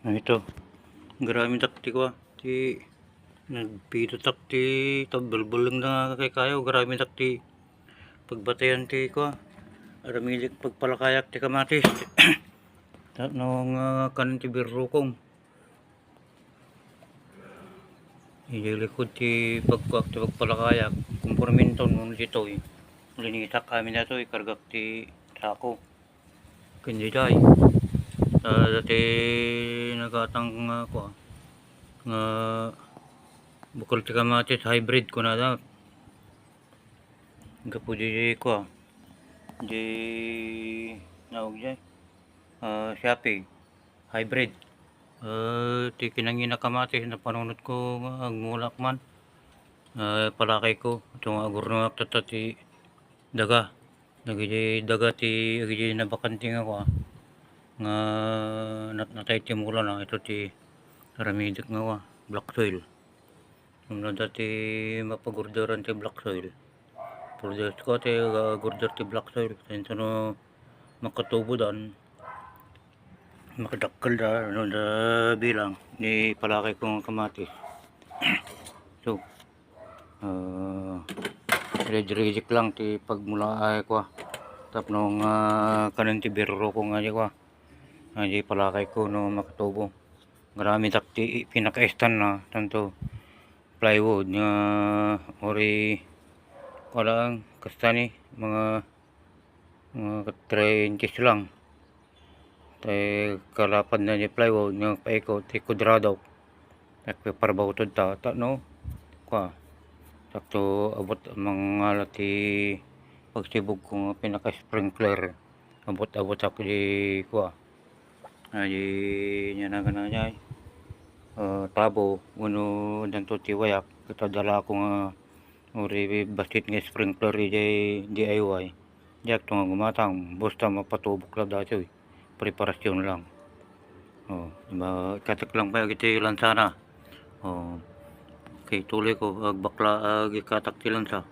Ito, grabe takti ko ti nagpito takti tabulbulong na kay kayo, grabe takti pagbatayan ti ko aramilik pagpalakayak ti kamatis nung kanin ti birrukong ilikod ti pagkuak ti pagpalakayak kumporminton nung dito linitak kami na to ikargak ti sako kundi day dati nagatang ko nga bukol ti kamatis hybrid ko na da gapo di ko di nawag dyan Shopee hybrid ti kinangin na kamatis na panunod ko ang mulak man palakay ko itong agurnuak tata ti daga daga ti agiji nabakanting ako nga natay ti mula na ito ti ramidik nga black soil nung dati mapagurderan ti black soil produce ko ti gurder ti black soil ito no makatubo dan makadakkel da ano da bilang ni palakay kong kamatis so reject lang ti pagmula ay ko tap nung kanin ti birro ko nga di ko di palakay ko no makatubo marami takti pinaka-estan na tanto plywood nga ori walang kastani mga 3 inches lang tay kalapad na ni plywood nga paikot ti kudrado nagpaparbautod ta no kwa sakto abot mga lati pagsibog kong pinaka sprinkler abot ako di kwa di nya na gananya tabo uno danto ti wayak katadala ko nga uri basket nga sprinkler DIY jak to nga gumatang basta mapatubok lang dati preparasyon lang diba katak lang pa iti lansana okay tuloy ko agbakla ikatak ti lansa